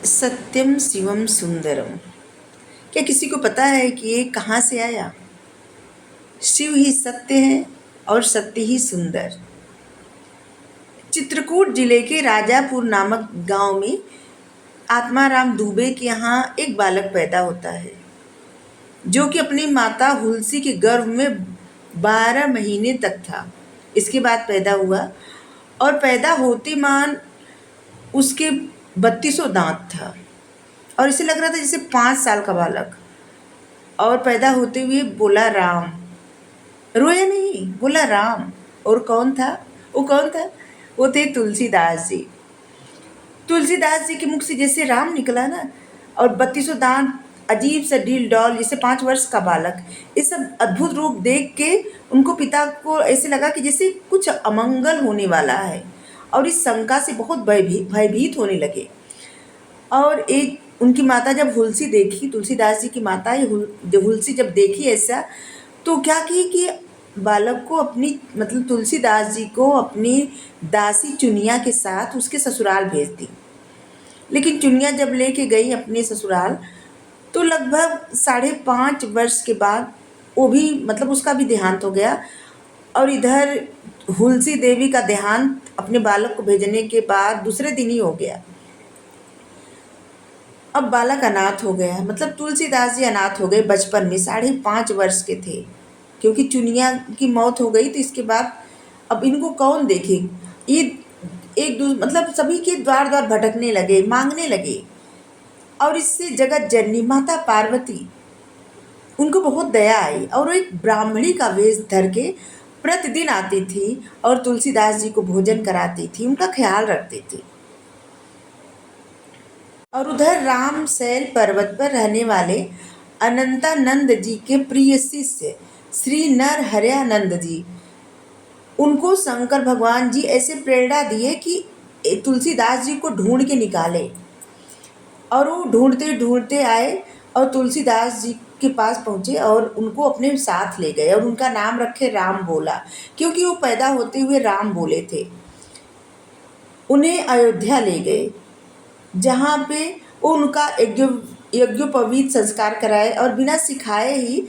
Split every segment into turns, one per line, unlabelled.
सत्यम शिवम सुंदरम। क्या किसी को पता है कि ये कहाँ से आया? शिव ही सत्य है और सत्य ही सुंदर। चित्रकूट जिले के राजापुर नामक गांव में आत्माराम दुबे के यहाँ एक बालक पैदा होता है, जो कि अपनी माता हुलसी के गर्भ में 12 महीने तक था। इसके बाद पैदा हुआ और पैदा होते मान उसके 3200 दांत था और इसे लग रहा था जैसे 5 साल का बालक। और पैदा होते हुए बोला राम, रोया नहीं, बोला राम। और कौन था वो? कौन था वो? थे तुलसीदास जी। तुलसीदास जी के मुख से जैसे राम निकला ना, और 3200 दांत, अजीब सा ढील डॉल, जैसे 5 वर्ष का बालक। ये सब अद्भुत रूप देख के उनको पिता को ऐसे लगा कि जैसे कुछ अमंगल होने वाला है, और इस शंका से बहुत भयभीत होने लगे। और एक उनकी माता जब हुलसी देखी, तुलसीदास जी की माता जब हुलसी जब देखी ऐसा, तो क्या की कि बालक को अपनी, मतलब तुलसीदास जी को अपनी दासी चुनिया के साथ उसके ससुराल भेज दी। लेकिन चुनिया जब लेके गई अपने ससुराल, तो लगभग 5.5 वर्ष के बाद वो भी, मतलब उसका भी देहांत हो गया। और इधर हुलसी देवी का देहांत अपने बालक को भेजने के बाद दूसरे दिन ही हो गया। अब बालक अनाथ हो गया, मतलब तुलसीदास जी अनाथ हो गए बचपन में, 5.5 वर्ष के थे, क्योंकि चुनिया की मौत हो गई। तो इसके बाद अब इनको कौन देखे? ये मतलब सभी के द्वार द्वार भटकने लगे, मांगने लगे। और इससे जगत जननी माता पार्वती, उनको बहुत दया आई और वो एक ब्राह्मणी का वेश धर के प्रतिदिन आती थी और तुलसीदास जी को भोजन कराती थी, उनका ख्याल रखती थी। और उधर रामसैल पर्वत पर रहने वाले अनंतानंद जी के प्रिय शिष्य श्री नरहरयानंद जी, उनको शंकर भगवान जी ऐसे प्रेरणा दिए कि तुलसीदास जी को ढूंढ के निकाले। और वो ढूंढते ढूंढते आए और तुलसीदास जी के पास पहुँचे और उनको अपने साथ ले गए और उनका नाम रखे राम बोला, क्योंकि वो पैदा होते हुए राम बोले थे। उन्हें अयोध्या ले गए, जहाँ पे वो उनका यज्ञोपवीत संस्कार कराए। और बिना सिखाए ही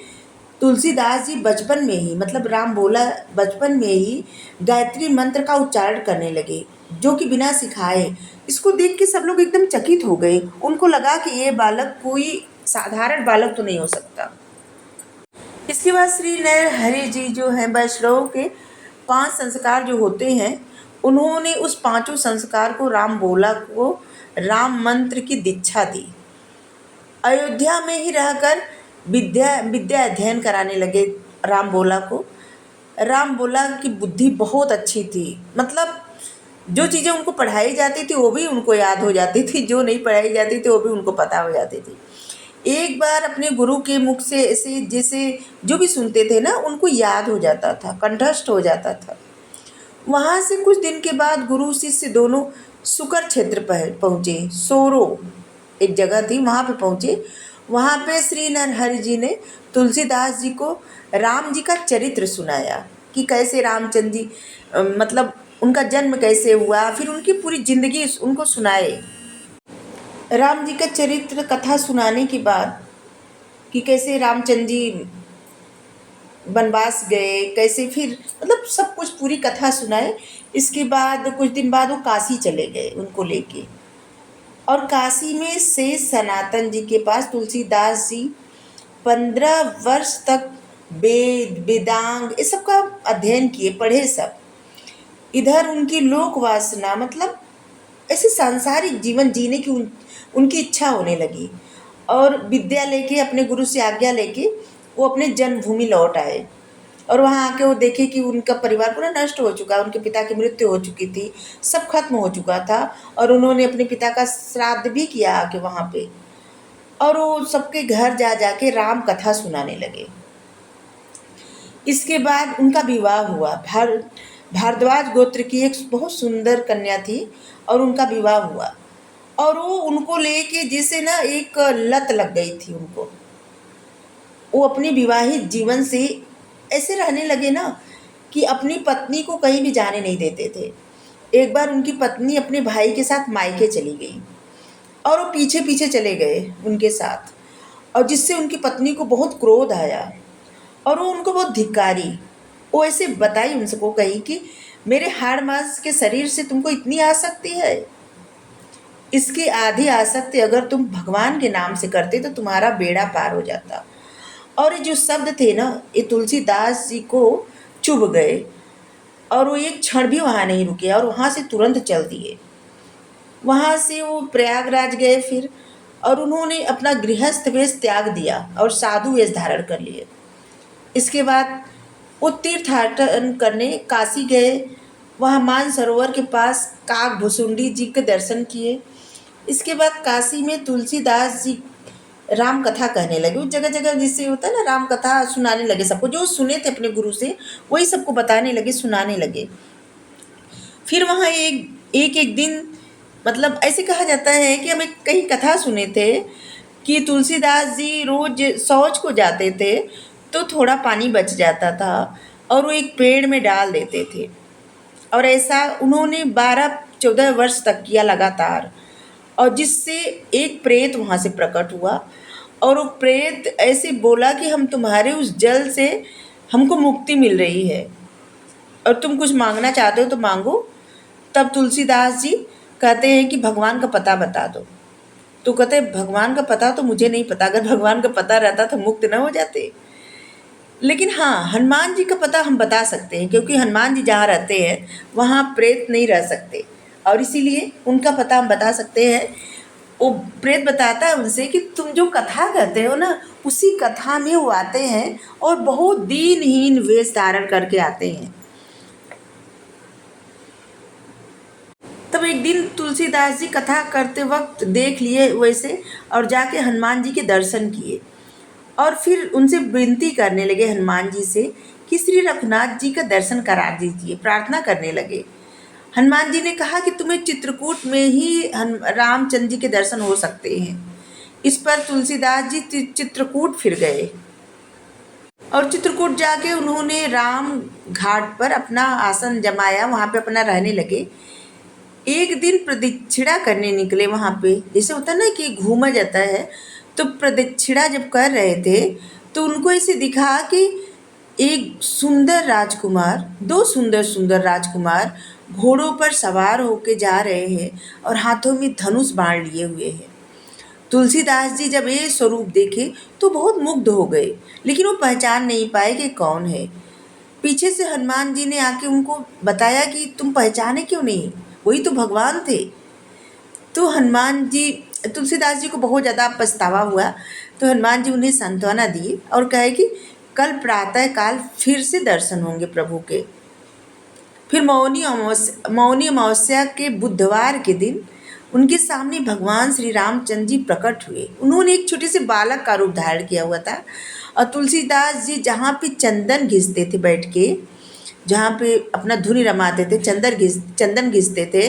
तुलसीदास जी बचपन में ही, मतलब राम बोला बचपन में ही गायत्री मंत्र का उच्चारण करने लगे, जो कि बिना सिखाए। इसको देख के सब लोग एकदम चकित हो गए। उनको लगा कि ये बालक कोई साधारण बालक तो नहीं हो सकता। इसके बाद श्री नरहरि जी जो हैं, वैष्णव के 5 संस्कार जो होते हैं, उन्होंने उस 5 संस्कार को राम बोला को राम मंत्र की दीक्षा दी। अयोध्या में ही रहकर विद्या विद्या अध्ययन कराने लगे राम बोला को। राम बोला की बुद्धि बहुत अच्छी थी, मतलब जो चीज़ें उनको पढ़ाई जाती थी वो भी उनको याद हो जाती थी, जो नहीं पढ़ाई जाती थी वो भी उनको पता हो जाती थी। एक बार अपने गुरु के मुख से ऐसे जैसे जो भी सुनते थे ना, उनको याद हो जाता था, कंठस्थ हो जाता था। वहाँ से कुछ दिन के बाद गुरु शिष्य दोनों सुकर क्षेत्र पर पहुँचे। सोरो एक जगह थी, वहाँ पे पहुँचे। वहाँ पे श्री नरहरि जी ने तुलसीदास जी को राम जी का चरित्र सुनाया कि कैसे रामचंद्र जी, मतलब उनका जन्म कैसे हुआ, फिर उनकी पूरी जिंदगी उनको सुनाए। राम जी का चरित्र कथा सुनाने के बाद कि कैसे रामचंद्र जी वनवास गए, कैसे फिर, मतलब सब कुछ पूरी कथा सुनाए। इसके बाद कुछ दिन बाद वो काशी चले गए उनको लेके। और काशी में शेष सनातन जी के पास तुलसीदास जी 15 वर्ष तक वेद वेदांग ये सब का अध्ययन किए, पढ़े सब। इधर उनकी लोक वासना, मतलब ऐसे सांसारिक जीवन जीने की उनकी इच्छा होने लगी। और विद्या लेके, अपने गुरु से आज्ञा लेके वो अपने जन्मभूमि लौट आए। और वहाँ आके वो देखे कि उनका परिवार पूरा नष्ट हो चुका, उनके पिता की मृत्यु हो चुकी थी, सब खत्म हो चुका था। और उन्होंने अपने पिता का श्राद्ध भी किया आके वहाँ पे। और वो सबके घर जा जाके राम कथा सुनाने लगे। इसके बाद उनका विवाह हुआ। भारद्वाज गोत्र की एक बहुत सुंदर कन्या थी और उनका विवाह हुआ। और वो उनको लेके जैसे ना एक लत लग गई थी उनको। वो अपने विवाहित जीवन से ऐसे रहने लगे ना कि अपनी पत्नी को कहीं भी जाने नहीं देते थे। एक बार उनकी पत्नी अपने भाई के साथ मायके चली गई और वो पीछे पीछे चले गए उनके साथ, और जिससे उनकी पत्नी को बहुत क्रोध आया और वो उनको बहुत धिक्कारी। वो ऐसे बताई उन सबको, कही कि मेरे हाड़ मांस के शरीर से तुमको इतनी आसक्ति है, इसकी आधी आसक्ति अगर तुम भगवान के नाम से करते तो तुम्हारा बेड़ा पार हो जाता। और ये जो शब्द थे ना, ये तुलसीदास जी को चुभ गए और वो एक क्षण भी वहाँ नहीं रुके और वहाँ से तुरंत चल दिए। वहाँ से वो प्रयागराज गए फिर, और उन्होंने अपना गृहस्थ वेश त्याग दिया और साधु वेश धारण कर लिए। इसके बाद वो तीर्थाटन करने काशी गए। वहाँ मानसरोवर के पास काकभुसुंडी जी के दर्शन किए। इसके बाद काशी में तुलसीदास जी राम कथा कहने लगे। उस जगह जगह जिससे होता है ना, राम कथा सुनाने लगे सबको, जो सुने थे अपने गुरु से वही सबको बताने लगे, सुनाने लगे। फिर वहाँ एक दिन, मतलब ऐसे कहा जाता है कि हमें कई कथा सुने थे कि तुलसीदास जी रोज शौच को जाते थे तो थोड़ा पानी बच जाता था और वो एक पेड़ में डाल देते थे, और ऐसा उन्होंने 12-14 वर्ष तक किया लगातार। और जिससे एक प्रेत वहाँ से प्रकट हुआ और वो प्रेत ऐसे बोला कि हम तुम्हारे उस जल से हमको मुक्ति मिल रही है और तुम कुछ मांगना चाहते हो तो मांगो। तब तुलसीदास जी कहते हैं कि भगवान का पता बता दो। तो कहते हैं भगवान का पता तो मुझे नहीं पता, अगर भगवान का पता रहता तो मुक्त न हो जाते। लेकिन हाँ, हनुमान जी का पता हम बता सकते हैं, क्योंकि हनुमान जी जहाँ रहते हैं वहाँ प्रेत नहीं रह सकते, और इसीलिए उनका पता हम बता सकते हैं। वो प्रेत बताता है उनसे कि तुम जो कथा कहते हो ना, उसी कथा में वो आते हैं और बहुत दीनहीन वेश धारण करके आते हैं। तब एक दिन तुलसीदास जी कथा करते वक्त देख लिए वैसे, और जाके हनुमान जी के दर्शन किए और फिर उनसे विनती करने लगे हनुमान जी से कि श्री रघुनाथ जी का दर्शन करा दीजिए, प्रार्थना करने लगे। हनुमान जी ने कहा कि तुम्हें चित्रकूट में ही रामचंद्र जी के दर्शन हो सकते हैं। इस पर तुलसीदास जी चित्रकूट फिर गए और चित्रकूट जाके उन्होंने राम घाट पर अपना आसन जमाया, वहाँ पे अपना रहने लगे। एक दिन प्रदक्षिणा करने निकले वहाँ पे, जैसे होता है ना कि घूमा जाता है, तो प्रदक्षिणा जब कर रहे थे तो उनको ऐसे दिखा कि एक सुंदर राजकुमार, दो सुंदर सुंदर राजकुमार घोड़ों पर सवार होके जा रहे हैं और हाथों में धनुष बाण लिए हुए हैं। तुलसीदास जी जब ये स्वरूप देखे तो बहुत मुग्ध हो गए, लेकिन वो पहचान नहीं पाए कि कौन है। पीछे से हनुमान जी ने आके उनको बताया कि तुम पहचाने क्यों नहीं, वही तो भगवान थे। तो हनुमान जी, तुलसीदास जी को बहुत ज़्यादा पछतावा हुआ, तो हनुमान जी उन्हें सांत्वना दिए और कहे कि कल प्रातः काल फिर से दर्शन होंगे प्रभु के। फिर मौनी अमावस्या के बुधवार के दिन उनके सामने भगवान श्री रामचंद्र जी प्रकट हुए। उन्होंने एक छोटे से बालक का रूप धारण किया हुआ था, और तुलसीदास जी जहाँ पे चंदन घिसते थे बैठ के, जहाँ पे अपना धुनी रमाते थे, चंदन घिसते थे,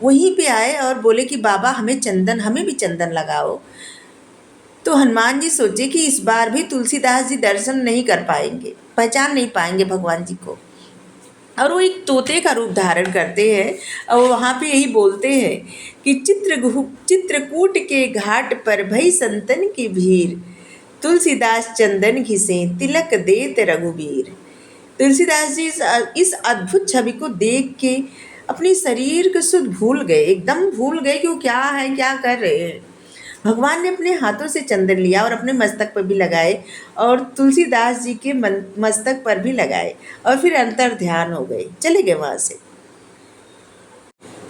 वहीं पे आए और बोले कि बाबा हमें भी चंदन लगाओ। तो हनुमान जी सोचे कि इस बार भी तुलसीदास जी दर्शन नहीं कर पाएंगे, पहचान नहीं पाएंगे भगवान जी को, और वो एक तोते का रूप धारण करते हैं और वहाँ पे यही बोलते हैं कि चित्रकूट के घाट पर भई संतन की भीड़, तुलसीदास चंदन घिसे तिलक देत रघुबीर। तुलसीदास जी इस अद्भुत छवि को देख के अपने शरीर को सुध भूल गए, एकदम भूल गए कि वो क्या है, क्या कर रहे हैं। भगवान ने अपने हाथों से चंदन लिया और अपने मस्तक पर भी लगाए और तुलसीदास जी के मस्तक पर भी लगाए, और फिर अंतर ध्यान हो गए, चले गए वहाँ से।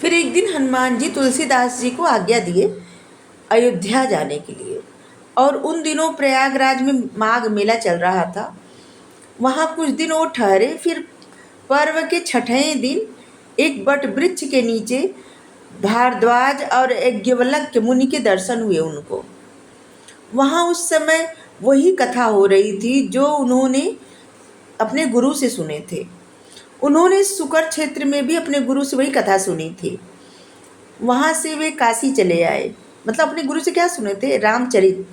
फिर एक दिन हनुमान जी तुलसीदास जी को आज्ञा दिए अयोध्या जाने के लिए, और उन दिनों प्रयागराज में माघ मेला चल रहा था। वहाँ कुछ दिन वो ठहरे। फिर पर्व के छठवें दिन एक बट वृक्ष के नीचे भारद्वाज और यज्ञवल्क्य मुनि के दर्शन हुए उनको। वहाँ उस समय वही कथा हो रही थी जो उन्होंने अपने गुरु से सुने थे। उन्होंने सुकर क्षेत्र में भी अपने गुरु से वही कथा सुनी थी। वहाँ से वे काशी चले आए, मतलब अपने गुरु से क्या सुने थे, रामचरित,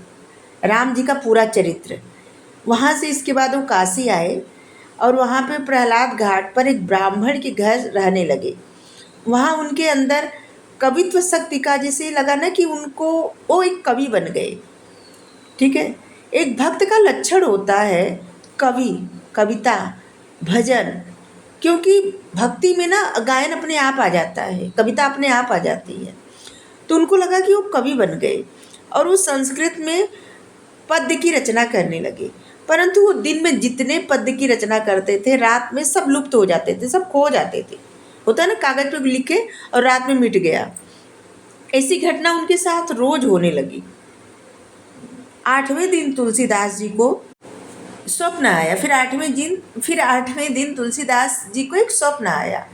राम जी का पूरा चरित्र। वहाँ से इसके बाद वो काशी आए और वहाँ पे प्रहलाद घाट पर एक ब्राह्मण के घर रहने लगे। वहाँ उनके अंदर कवित्व शक्ति का जैसे लगा ना कि उनको वो एक कवि बन गए। ठीक है, एक भक्त का लक्षण होता है कवि, कविता, भजन, क्योंकि भक्ति में ना गायन अपने आप आ जाता है, कविता अपने आप आ जाती है। तो उनको लगा कि वो कवि बन गए और वो संस्कृत में पद्य की रचना करने लगे। परंतु वो दिन में जितने पद्य की रचना करते थे, रात में सब लुप्त हो जाते थे, सब खो जाते थे। होता है ना, कागज पे लिखे और रात में मिट गया। ऐसी घटना उनके साथ रोज होने लगी। 8वें दिन तुलसीदास जी को स्वप्न आया। फिर आठवें दिन तुलसीदास जी को एक स्वप्न आया।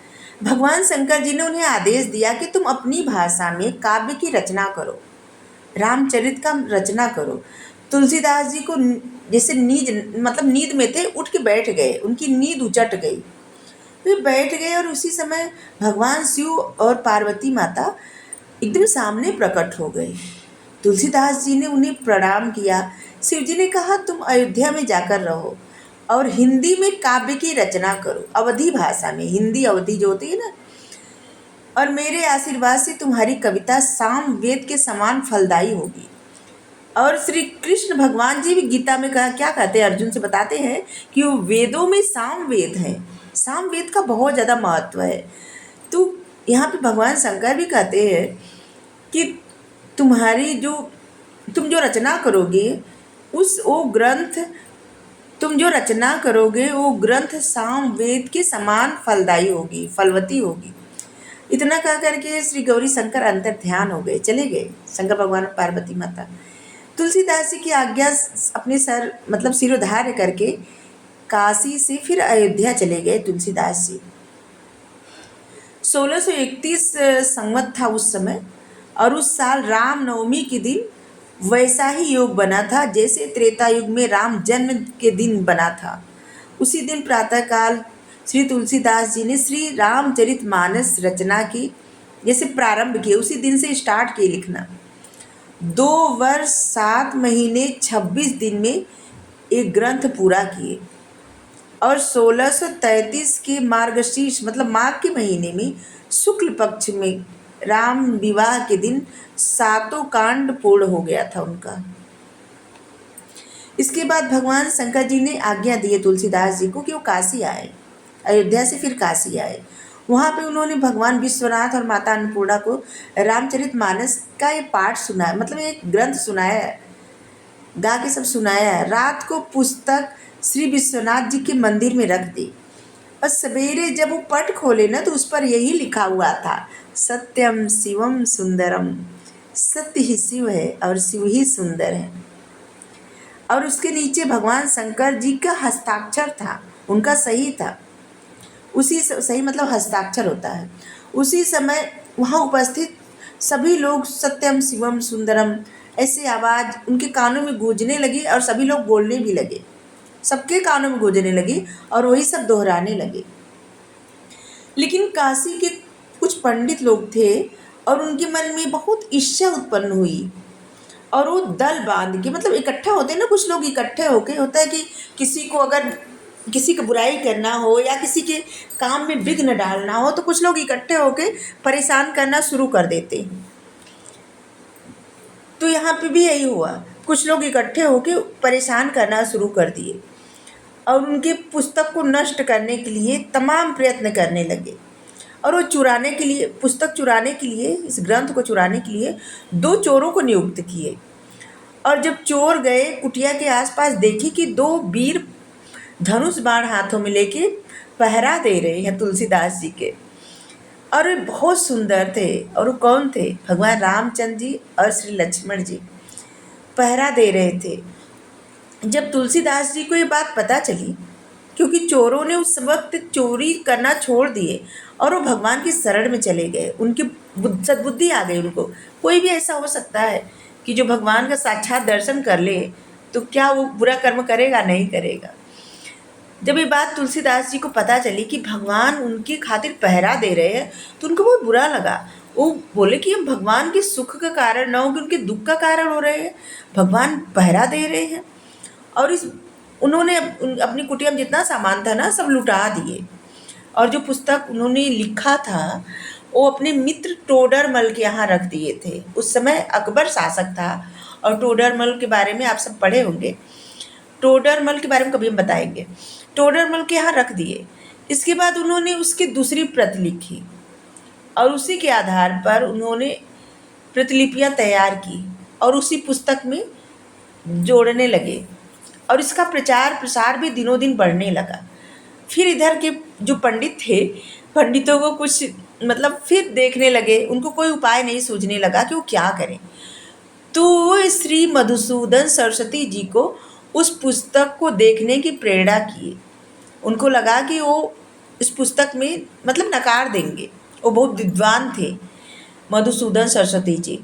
भगवान शंकर जी ने उन्हें आदेश दिया कि तुम अपनी भाषा में काव्य की रचना करो, रामचरित का रचना करो। तुलसीदास जी को जैसे नींद में थे, उठ के बैठ गए, उनकी नींद उचट गई। वे बैठ गए और उसी समय भगवान शिव और पार्वती माता एकदम सामने प्रकट हो गए। तुलसीदास जी ने उन्हें प्रणाम किया। शिव जी ने कहा, तुम अयोध्या में जाकर रहो और हिंदी में काव्य की रचना करो, अवधी भाषा में, हिंदी अवधी जो होती है ना, और मेरे आशीर्वाद से तुम्हारी कविता साम वेद के समान फलदायी होगी। और श्री कृष्ण भगवान जी भी गीता में कहा, क्या कहते हैं, अर्जुन से बताते हैं कि वो वेदों में साम वेद है, साम वेद का बहुत ज़्यादा महत्व है। तो यहाँ पे भगवान शंकर भी कहते हैं कि तुम जो रचना करोगे वो ग्रंथ साम वेद के समान फलदायी होगी, फलवती होगी। इतना कह करके श्री गौरी शंकर अंतर ध्यान हो गए, चले गए शंकर भगवान और पार्वती माता। तुलसीदास जी की आज्ञा अपने सिरोधार्य करके काशी से फिर अयोध्या चले गए तुलसीदास जी। 1631 संवत था उस समय, और उस साल राम नवमी के दिन वैसा ही योग बना था जैसे त्रेता युग में राम जन्म के दिन बना था। उसी दिन प्रातःकाल श्री तुलसीदास जी ने श्री रामचरितमानस रचना की, जैसे प्रारंभ किए, उसी दिन से स्टार्ट किए लिखना। 2 वर्ष 7 महीने 26 दिन में एक ग्रंथ पूरा किए और 1633 के मार्गशीर्ष माघ के महीने में शुक्ल पक्ष में राम विवाह के दिन 7 कांड पूर्ण हो गया था उनका। इसके बाद भगवान शंकर जी ने आज्ञा दी तुलसीदास जी को कि वो काशी आए, अयोध्या से फिर काशी आए। वहाँ पे उन्होंने भगवान विश्वनाथ और माता अन्नपूर्णा को रामचरितमानस का ये पाठ सुनाया, एक ग्रंथ सुनाया है, गा के सब सुनाया है। रात को पुस्तक श्री विश्वनाथ जी के मंदिर में रख दी और सवेरे जब वो पट खोले ना, तो उस पर यही लिखा हुआ था, सत्यम शिवम सुंदरम, सत्य ही शिव है और शिव ही सुंदर है। और उसके नीचे भगवान शंकर जी का हस्ताक्षर था, उनका सही था, उसी सही हस्ताक्षर होता है। उसी समय वहाँ उपस्थित सभी लोग सत्यम शिवम सुंदरम ऐसे आवाज़ उनके कानों में गूंजने लगी और सभी लोग बोलने भी लगे, सबके कानों में गूंजने लगी और वही सब दोहराने लगे। लेकिन काशी के कुछ पंडित लोग थे और उनके मन में बहुत ईर्ष्या उत्पन्न हुई और वो दल बांध के इकट्ठा होते हैं ना, कुछ लोग इकट्ठे होके, होता है कि किसी को अगर किसी की बुराई करना हो या किसी के काम में विघ्न डालना हो, तो कुछ लोग इकट्ठे होके परेशान करना शुरू कर देते हैं। तो यहाँ पे भी यही हुआ, कुछ लोग इकट्ठे होके परेशान करना शुरू कर दिए और उनके पुस्तक को नष्ट करने के लिए तमाम प्रयत्न करने लगे। और वो पुस्तक चुराने के लिए, इस ग्रंथ को चुराने के लिए 2 चोरों को नियुक्त किए। और जब चोर गए कुटिया के आसपास, देखी कि 2 वीर धनुष बाण हाथों में लेके पहरा दे रहे हैं तुलसीदास जी के, और वे बहुत सुंदर थे। और वो कौन थे? भगवान रामचंद्र जी और श्री लक्ष्मण जी पहरा दे रहे थे। जब तुलसीदास जी को ये बात पता चली, क्योंकि चोरों ने उस वक्त चोरी करना छोड़ दिए और वो भगवान की शरण में चले गए, उनकी सद्बुद्धि आ गई उनको। कोई भी ऐसा हो सकता है कि जो भगवान का साक्षात दर्शन कर ले, तो क्या वो बुरा कर्म करेगा? नहीं करेगा। जब ये बात तुलसीदास जी को पता चली कि भगवान उनकी खातिर पहरा दे रहे हैं, तो उनको बहुत बुरा लगा। वो बोले कि हम भगवान के सुख का कारण ना हो कि उनके दुख का कारण हो रहे हैं, भगवान पहरा दे रहे हैं। और उन्होंने अपनी कुटिया में जितना सामान था ना, सब लुटा दिए। और जो पुस्तक उन्होंने लिखा था वो अपने मित्र टोडरमल के यहाँ रख दिए थे। उस समय अकबर शासक था और टोडरमल के बारे में आप सब पढ़े होंगे। टोडरमल के बारे में कभी हम बताएंगे। टोडरमल के यहाँ रख दिए। इसके बाद उन्होंने उसकी दूसरी प्रत लिखी और उसी के आधार पर उन्होंने प्रतिलिपियाँ तैयार की और उसी पुस्तक में जोड़ने लगे और इसका प्रचार प्रसार भी दिनों दिन बढ़ने लगा। फिर इधर के जो पंडित थे, पंडितों को कुछ मतलब फिर देखने लगे, उनको कोई उपाय नहीं सूझने लगा कि वो क्या करें। तो वो श्री मधुसूदन सरस्वती जी को उस पुस्तक को देखने की प्रेरणा किए। उनको लगा कि वो इस पुस्तक में मतलब नकार देंगे। वो बहुत विद्वान थे मधुसूदन सरस्वती जी।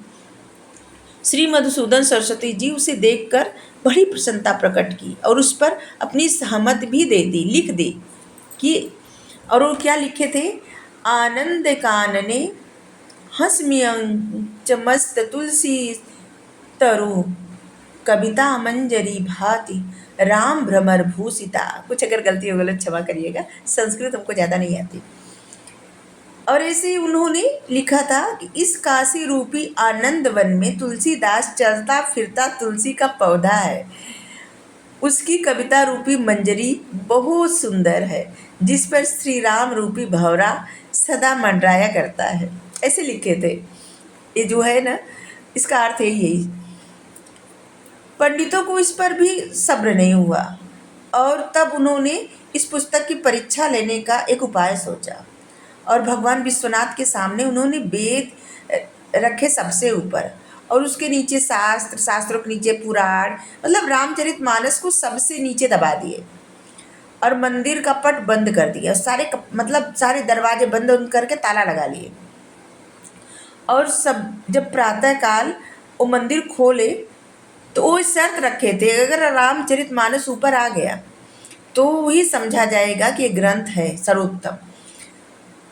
श्री मधुसूदन सरस्वती जी उसे देखकर बड़ी प्रसन्नता प्रकट की और उस पर अपनी सहमत भी दे दी, लिख दी कि, और वो क्या लिखे थे, आनंद कानने हंसमियं मस्त तुलसी तरु कविता मंजरी भाति राम भ्रमर भूषिता। कुछ अगर गलती हो गलत क्षमा करिएगा, संस्कृत हमको ज़्यादा नहीं आती। और ऐसे ही उन्होंने लिखा था कि इस काशी रूपी आनंद वन में तुलसीदास चलता फिरता तुलसी का पौधा है। उसकी कविता रूपी मंजरी बहुत सुंदर है जिस पर श्री राम रूपी भंवरा सदा मंडराया करता है। ऐसे लिखे थे। ये जो है ना, इसका अर्थ है यही। पंडितों को इस पर भी सब्र नहीं हुआ और तब उन्होंने इस पुस्तक की परीक्षा लेने का एक उपाय सोचा और भगवान विश्वनाथ के सामने उन्होंने वेद रखे सबसे ऊपर और उसके नीचे शास्त्र, शास्त्रों के नीचे पुराण, मतलब रामचरितमानस को सबसे नीचे दबा दिए और मंदिर का पट बंद कर दिया। मतलब सारे दरवाजे बंद करके ताला लगा लिए। और सब जब प्रातःकाल वो मंदिर खोले तो वो शर्त रखे थे, अगर रामचरितमानस ऊपर आ गया तो वही समझा जाएगा कि ये ग्रंथ है सर्वोत्तम।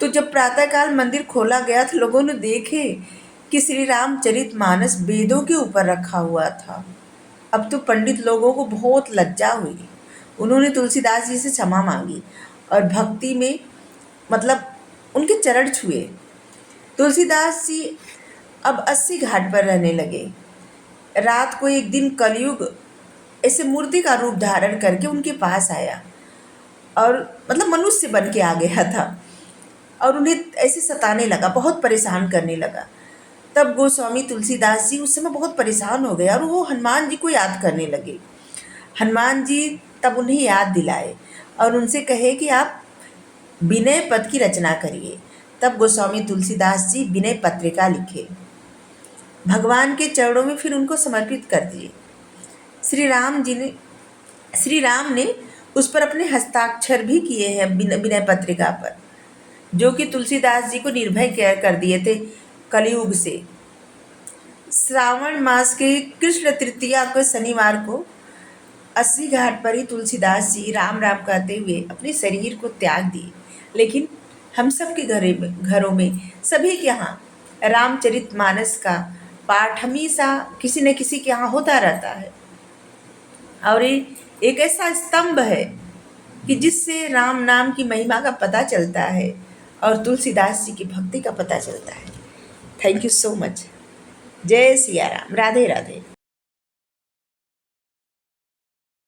तो जब प्रातःकाल मंदिर खोला गया तो लोगों ने देखे कि श्री रामचरितमानस वेदों के ऊपर रखा हुआ था। अब तो पंडित लोगों को बहुत लज्जा हुई। उन्होंने तुलसीदास जी से क्षमा मांगी और भक्ति में मतलब उनके चरण छुए। तुलसीदास जी अब 80 घाट पर रहने लगे। रात को एक दिन कलयुग ऐसे मूर्ति का रूप धारण करके उनके पास आया और मतलब मनुष्य बन के आ गया था और उन्हें ऐसे सताने लगा, बहुत परेशान करने लगा। तब गोस्वामी तुलसीदास जी उस समय बहुत परेशान हो गए और वो हनुमान जी को याद करने लगे। हनुमान जी तब उन्हें याद दिलाए और उनसे कहे कि आप विनय पद की रचना करिए। तब गोस्वामी तुलसीदास जी विनय पत्रिका लिखे, भगवान के चरणों में फिर उनको समर्पित कर दिए। श्री राम ने उस पर अपने हस्ताक्षर भी किए हैं विनय पत्रिका पर, जो कि तुलसीदास जी को निर्भय कर दिए थे कलयुग से। श्रावण मास के कृष्ण तृतीया को शनिवार को 80 घाट पर ही तुलसीदास जी राम राम कहते हुए अपने शरीर को त्याग दिए। लेकिन हम सब के घरों में सभी के यहाँ रामचरितमानस का पाठ हमेशा किसी न किसी के यहाँ होता रहता है और ये एक ऐसा स्तंभ है कि जिससे राम नाम की महिमा का पता चलता है और तुलसीदास जी की भक्ति का पता चलता है। Thank you so much. जय सिया राम। राधे राधे।